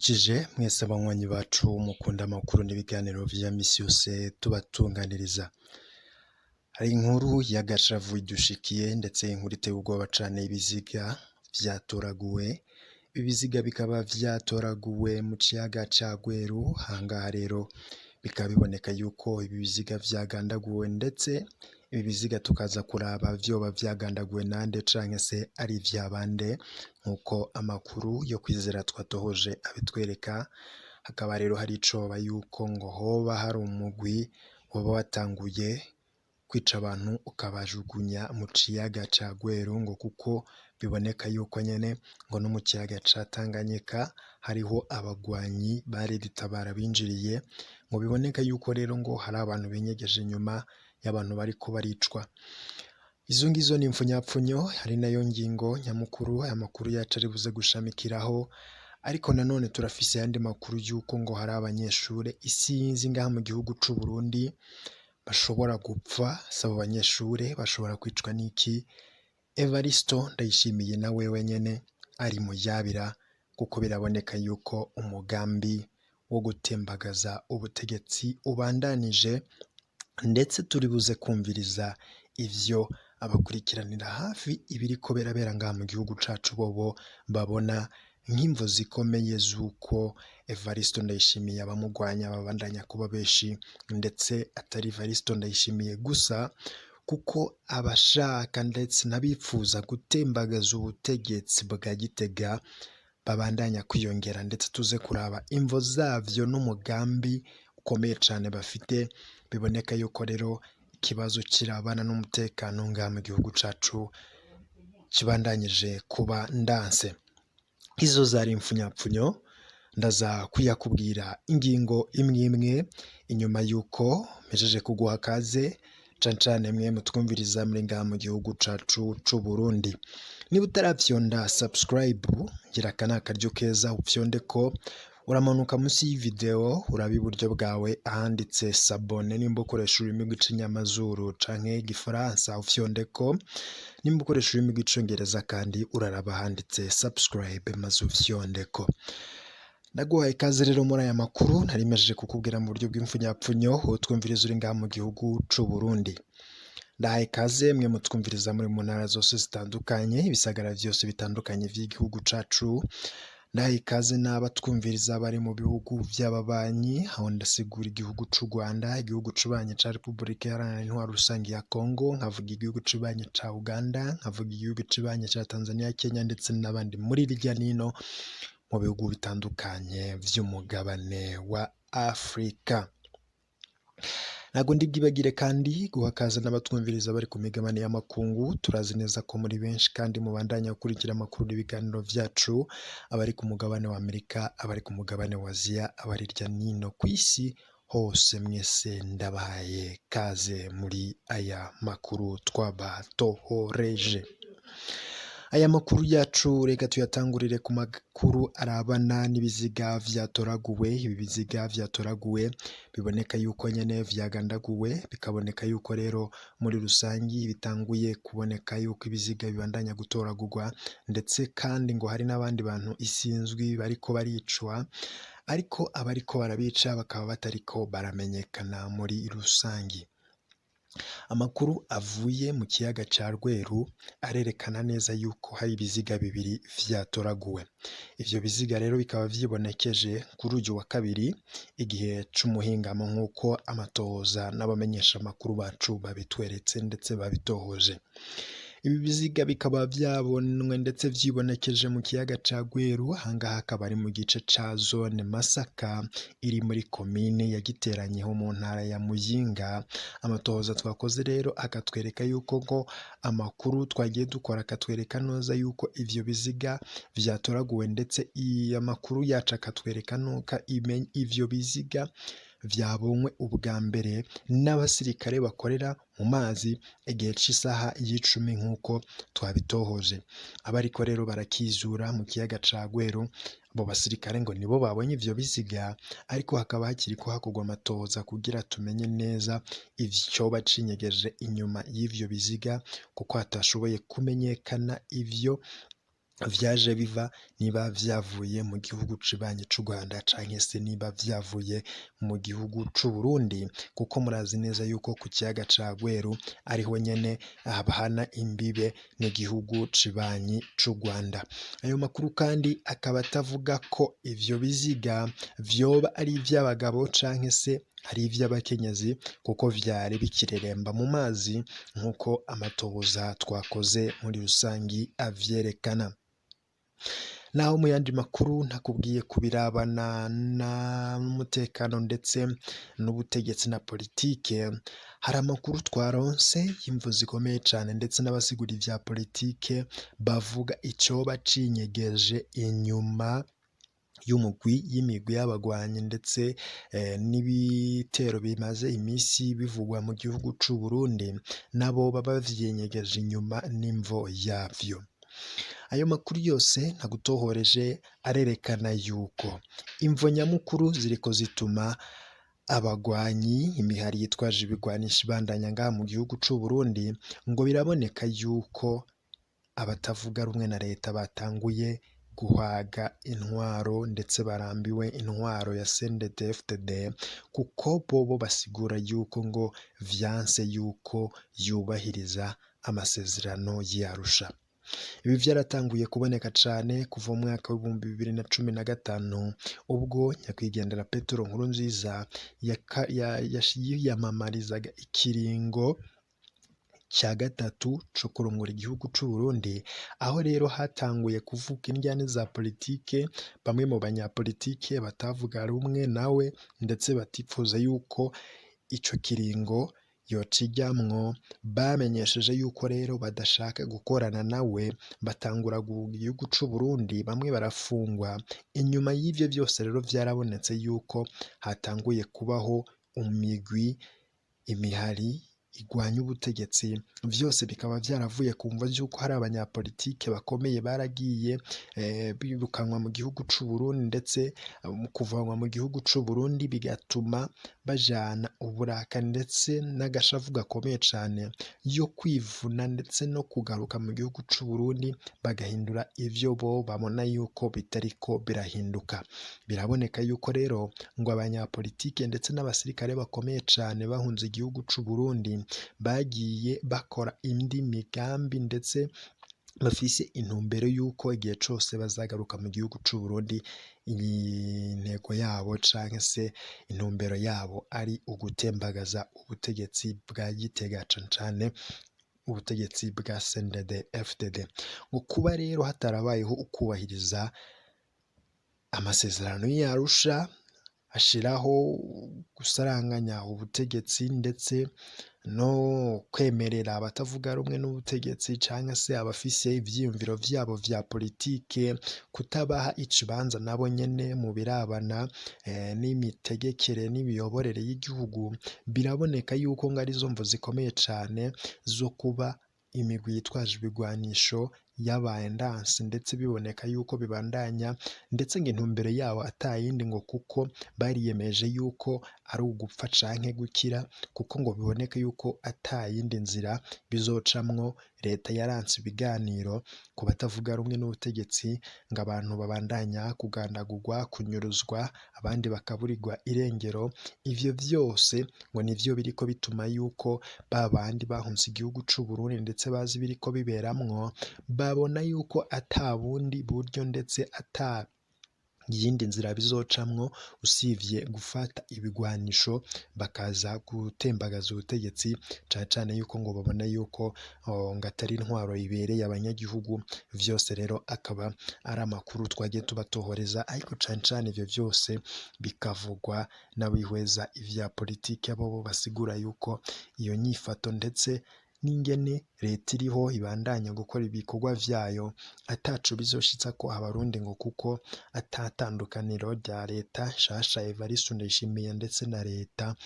Ndabaramukije mwese abanywanyi bacu mukunda amakuru n'ibiganiro vya misi yose tubatunganiriza. Hari inkuru y'agashavu idushikiye ndetse inkuru iteye ubwoba cane ibiziga vyatoraguwe. Ibiziga bikaba vyatoraguwe mu kiyaga ca Gweru, ahangaha rero bikaba biboneka yuko ibi biziga vyagandaguwe ndetse ibi biziga tukaza kuraba vyoba vyagandaguwe nande canke se ari ivyabande nkuko amakuru yo kwizera twatohoje abitwereka. Hakaba rero hari icoba yuko ngo hoba hari umugwi woba watanguye kwica abantu ukabajugunya mu kiyaga ca Gweru, ngo kuko biboneka yuko nyene ngo no mu kiyaga ca Tanganyika hariho abagwanyi bariritabara binjiriye, ngo biboneka yuko rero ngo hari abantu binyegeje inyuma y'abantu bariko baricwa. Izo ngizo ni impfunyapfunyo, hari nayo ngingo nyamukuru aya makuru yacu ari buze gushamikiraho, ariko nanone turafise ayandi makuru yuko ngo hari abanyeshure isinzi ngaha mu gihugu c'u Burundi bashobora gupfa. Sabo banyeshure bashobora kwicwa n'iki? Evaristo Ndayishimiye na wewe nyene ari mu yabira, kuko biraboneka yuko umugambi wo gutembagaza ubutegetsi ubandanije, ndetse turi buze kumviriza ivyo abakurikiranira hafi ibiriko birabera ngaha mu gihugu cacu bobo babona nk'imvo zikomeye z'uko Evaristo Ndayishimiye abamugwanya babandanya kuba benshi, ndetse atari Evaristo Ndayishimiye gusa kuko abashaka ndetse n'abifuza gutembagaza ubutegetsi bwa Gitega babandanya kwiyongera, ndetse tuze kuraba imvo zavyo n'umugambi ukomeye cane bafite. Biboneka yuko rero ikibazo kirabana n'umutekano ngaha mu gihugu cacu kibandanyije kuba ndanse. Izo zari impfunyapfunyo, ndaza kuyakubwira ingingo imwe imwe inyuma yuko mpejeje kuguha kaze cane cane mwe mutwumviriza muri ngaha mu gihugu cacu c'u Burundi. Niba utaravyonda subscribe, gira aka ni akaryo keza ufyondeko, uramanuka munsi y'ivideo uraba iburyo bwawe ahanditse sabone, nimba ukoresha ururimi rw'ikinyamazuru canke igifaransa ufyondeko, nimba ukoresha ururimi rw'icongereza kandi uraraba ahanditse subscribe maze ufyondeko. Ndaguhaye ikaze rero muri aya makuru nari mejeje kukubwira mu buryo bw'imfunyapfunyo, utwumviriza uri ngaha mu gihugu c'u Burundi. Ndahaye ikaze mwe mutwumviriza muri mu ntara zose zitandukanye, ibisagara vyose bitandukanye vy'igihugu cacu. Ndahaye ikaze n'abatwumviriza bari mu bihugu vy'ababanyi, aho ndasigura igihugu c'u Rwanda, igihugu c'ubanyi ca Repubulika Iharanira Intwaro Rusangi ya Congo, nkavuga igihugu c'ubanyi ca Uganda, nkavuga igihugu c'ubanyi ca Tanzania, Kenya ndetse n'abandi muri hirya nino mu bihugu bitandukanye vy'umugabane wa Afrika. Ntago ndibwibagire kandi guha kaze n'abatwumviriza bari ku migabane y'amakungu. Turazi neza ko muri benshi kandi mubandanya gukurikira amakuru n'ibiganiro vyacu, abari ku mugabane wa Amerika, abari ku mugabane wa Aziya, abari hirya nino kw'isi hose, mwese ndabahaye kaze muri aya makuru twabatohoreje. Aya makuru yacu reka tuyatangurire ku makuru arabana n'ibiziga vyatoraguwe. Ibi biziga vyatoraguwe biboneka yuko nyene vyagandaguwe, bikaboneka yuko rero muri rusangi bitanguye kuboneka yuko ibiziga bibandanya gutoragurwa, ndetse kandi ngo hari n'abandi bantu isinzwi bariko baricwa, ariko abariko barabica bakaba batariko baramenyekana muri rusangi. Amakuru avuye mu kiyaga ca Rweru arerekana neza yuko hari ibiziga bibiri vyatoraguwe. Ivyo biziga rero bikaba vyibonekeje kuri uyu wa kabiri igihe c'umuhingamo, nk'uko amatohoza n'abamenyesha amakuru bacu babitweretse ndetse babitohoje. Ibi biziga bikaba vyabonwe ndetse vyibonekeje mu kiyaga ca Gweru, ahangaha akaba ari mu gice ca zone Masaka iri muri komine ya Giteranyi ho mu ntara ya Muyinga. Amatohoza twakoze rero akatwereka yuko ngo amakuru twagiye dukora akatwereka neza yuko ivyo biziga vyatoraguwe, ndetse amakuru yacu akatwereka nuko ivyo biziga vyabonywe ubwa mbere n'abasirikare bakorera mu mazi igihe c'isaha y'icumi nk'uko twabitohoje. Abariko rero barakizura mu kiyaga ca Gweru, abo basirikare ngo nibo babonye ivyo biziga, ariko hakaba hakiriko hakorwa amatohoza kugira tumenye neza icoba cinyegeje inyuma y'ivyo biziga, kuko hatashoboye kumenyekana ivyo vyaje biva, niba vyavuye mu gihugu cibanyi c'u Rwanda canke se niba vyavuye mu gihugu c'u Burundi, kuko murazi neza yuko ku kiyaga ca Rweru ariho nyene hahana imbibe n'igihugu cibanyi c'u Rwanda. Ayo makuru kandi akaba atavuga ko ivyo biziga vyoba ari ivy'abagabo canke se ari ivy'abakenyezi, kuko vyari bikireremba mu mazi nk'uko amatohoza twakoze muri rusangi avyerekana. Naho mu yandi makuru ntakubwiye ku birabana n'umutekano ndetse n'ubutegetsi na politike, hari amakuru twaronse y'imvo zikomeye cane ndetse n'abasigura ivya politike bavuga icoba cinyegeje inyuma y'imigwi y'abagwanyi ndetse n'ibitero bimaze imisi bivugwa mu gihugu c'u Burundi, nabo baba bavyenyegeje inyuma n'imvo yavyo. Ayo makuru yose ntagutohoreje arerekana yuko imvo nyamukuru ziriko zituma abagwanyi, imihari yitwaje ibigwanisho ibandanya ngaha mu gihugu c'u Burundi, ngo biraboneka yuko abatavuga rumwe na leta batanguye guhwaga intwaro ndetse barambiwe intwaro ya CNDD-FDD, kuko bobo basigura yuko ngo vyanse yuko yubahiriza amasezerano y'Arusha. Ibi vyaratanguye kuboneka cane kuva mu mwaka w'ibihumbi 2015 ubwo nyakwigendera Petero Nkurunziza yiyamamarizaga ikiringo ca gatatu co kurongora igihugu c'u Burundi, aho rero hatanguye kuvuka indyane za politike, bamwe mu banyapolitike batavuga rumwe nawe ndetse batipfuza yuko ico kiringo yocijamwo, bamenyesheje yuko rero badashaka gukorana nawe, batangura guhuga igihugu c'u Burundi, bamwe barafungwa. Inyuma y'ivyo vyose rero vyarabonetse yuko hatanguye kubaho imihari igwanya ubutegetsi, vyose bikaba vyaravuye ku mvo z'uko hari abanyapolitike bakomeye baragiye birukanwa mu gihugu c'u Burundi, ndetse mu kuvanwa mu gihugu c'u Burundi bigatuma bajana uburakari ndetse n'agashavu gakomeye cane yo kwivuna ndetse no kugaruka mu gihugu c'u Burundi, bagahindura ivyo bo babona yuko bitariko birahinduka. Biraboneka yuko rero ngo abanyapolitike ndetse n'abasirikare bakomeye cane bahunze igihugu c'u Burundi bagiye bakora indi migambi ndetse bafise intumbero yuko igihe cose bazagaruka mu gihugu c'u Burundi, intego yabo canke se intumbero yabo ari ugutembagaza ubutegetsi bwa Gitega, cane cane ubutegetsi bwa CNDD-FDD. Ngo kuba rero hatarabayeho ukubahiriza amasezerano y'Arusha ashiraho gusaranganya ubutegetsi ndetse no kwemerera abatavuga rumwe n'ubutegetsi canke se abafise ivyiyumviro vyabo vya politike kutabaha ikibanza nabo nyene mu birabana n'imitegekere n'imiyoborere y'igihugu, biraboneka yuko ngo arizo mvo zikomeye cane zo kuba imigwi yitwaje ibigwanisho yabaye ndanse, ndetse biboneka yuko bibandanya, ndetse ngo intumbero yabo atayindi ngo kuko bariyemeje yuko ari ugupfa canke gukira, kuko ngo biboneka yuko atayindi nzira bizocamwo. Leta yaranse ibiganiro ku batavuga rumwe n'ubutegetsi, ngo abantu babandanya kugandagurwa, kunyuruzwa, abandi bakaburirwa irengero. Ivyo vyose ngo nivyo biriko bituma yuko babandi bahunze igihugu c'u Burundi ndetse bazi biriko biberamwo, babona yuko ata bundi buryo ndetse ata yindi nzira bizocamwo usivye gufata ibigwanisho bakaza gutembagaza ubutegetsi, cane cane yuko ngo babona yuko ngo atari intwaro ibereye abanyagihugu. Vyose rero akaba ari amakuru twagiye tubatohoreza, ariko cane cane ivyo vyose bikavugwa n'abihweza ivya politike, bobo basigura yuko iyo nyifato ndetse n'ingene leta iriho ibandanya gukora ibikorwa vyayo ataco bizoshitsako abarundi, ngo kuko atatandukaniro rya leta nshasha Evariste Ndayishimiye ndetse na leta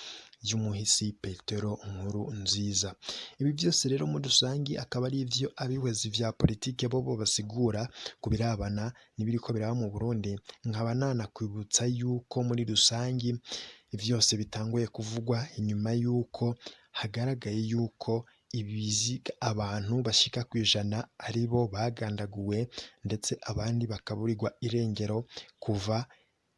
y'umuhisi Petero Nkurunziza. Ibi vyose rero muri rusangi akaba ari ivyo abihweza ivya politike bobo basigura ku birabana n'ibiriko biraba mu Burundi. Nkaba nanakwibutsa yuko muri rusangi vyose bitanguye kuvugwa inyuma yuko hagaragaye yuko ibiziga abantu bashika kwijana aribo bagandaguwe ndetse abandi bakaburirwa irengero kuva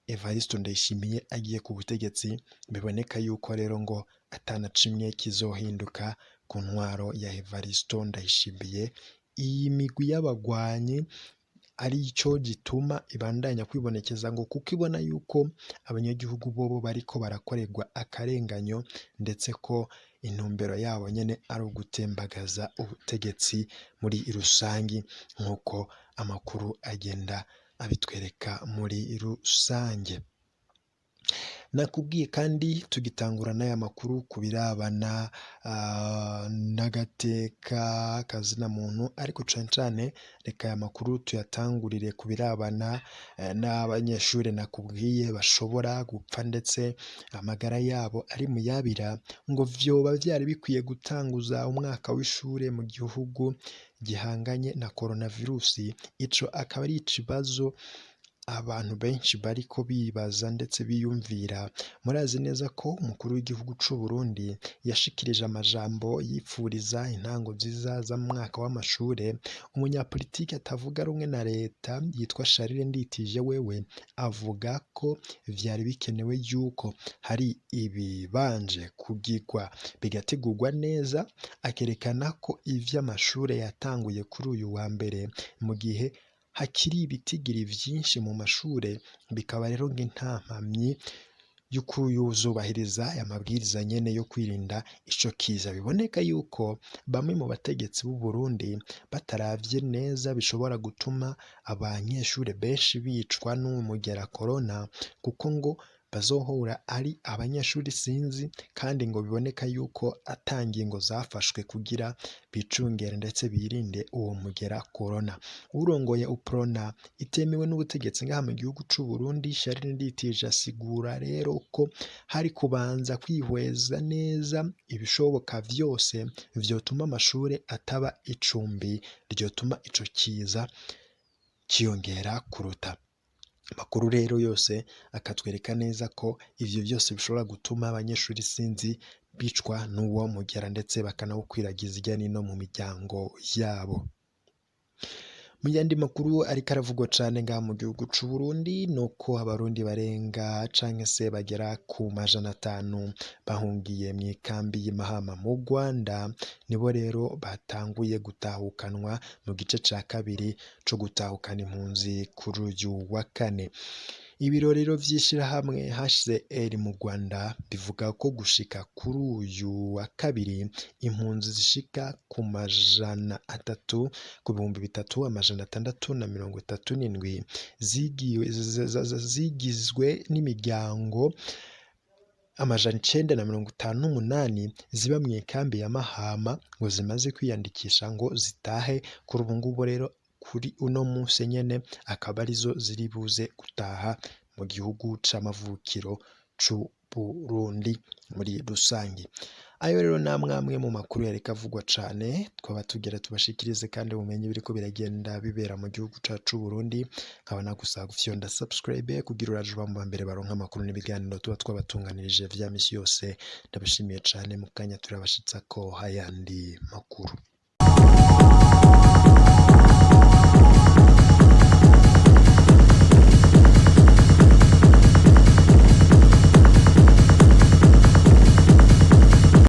Evariste Ndayishimiye agiye ku butegetsi. Biboneka yuko rero ngo atanacimwe kizohinduka ku ntwaro ya Evariste Ndayishimiye. Iyi migwi y'abagwanyi ari cyo gituma ibandanya kwibonekeza ngo kuko ibona yuko abanyagihugu bobo bariko barakorerwa akarenganyo ndetse ko intumbero yabo nyene ari ugutembagaza ubutegetsi muri rusangi nk'uko amakuru agenda abitwereka muri rusange. Nakubwiye kandi tugitangura n'aya makuru ku birabana n'agateka kazina muntu, ariko cane cane reka aya makuru tuyatangurire ku birabana n'abanyeshuri nakubwiye bashobora gupfa ndetse amagara yabo ari mu yabira, ngo vyoba vyari bikwiye gutanguza umwaka w'ishure mu gihugu gihanganye na coronavirusi. Ico akaba ari ikibazo abantu benshi bariko bibaza ndetse biyumvira. Murazi neza ko umukuru w'igihugu c'u Burundi yashikirije amajambo yipfuriza intango nziza z'umwaka w'amashure umunyapolitiki atavuga rumwe na leta yitwa Charles Nditije. Wewe avuga ko vyari bikenewe yuko hari ibibanje kugirwa bigategurwa neza, akerekana ko ivy'amashure yatanguye kuri uyu wa mbere mu gihe hakiri ibitigiri vyinshi mu mashure, bikaba rero nk'intampamyi y'uko yuzubahiriza aya mabwiriza nyene yo kwirinda ico kiza. Biboneka yuko bamwe mu bategetsi b'u Burundi bataravye neza bishobora gutuma abanyeshure benshi bicwa n'umugera corona, kuko ngo bazohura ari abanyeshuri sinzi, kandi ngo biboneka yuko ata ngingo zafashwe kugira bicungere ndetse birinde uwo mugera corona. Urongoye UPRONA itemewe n'ubutegetsi ngaha mu gihugu c'u Burundi, Charles Nditije asigura rero ko hari kubanza kwihweza neza ibishoboka vyose vyotuma amashure ataba icumbi ryotuma ico kiza kiyongera kuruta. Amakuru rero yose akatwereka neza ko ivyo vyose bishobora gutuma abanyeshuri sinzi bicwa n'uwo mugera ndetse bakanawukwiragiza irya nino mu miryango yabo. Mu yandi makuru ariko aravugwa cane ngaha mu gihugu c'u Burundi nuko abarundi barenga canke se bagera ku 500 bahungiye mu ikambi y'Imahama mu Rwanda, nibo rero batanguye gutahukanwa mu gice ca kabiri co gutahukana impunzi kuri uyu wa kane. Ibirorero vy'ishirahamwe HCR mu Rwanda bivuga ko gushika kuri uyu wa kabiri impunzi zishika ku 3,637 zigizwe n'imiryango 958 ziba mu ikambi ya Mahama ngo zimaze kwiyandikisha ngo zitahe. Kuri ubu ngubu rero kuri uno munsi nyene akaba arizo ziri buze gutaha mu gihugu c'amavukiro c'u Burundi muri rusange. Ayo rero namwe mu makuru yareka avugwa cane twaba tugira tubashikirize kandi ubumenyi biriko biragenda bibera mu gihugu cacu Burundi. Nkaba nagusaba gufyonda subscribe kugira uraje uba mu bambere baronka amakuru n'ibiganiro tuba twabatunganirije vya misi yose. Ndabashimiye cane, mu kanya turabashitsako hayandi makuru.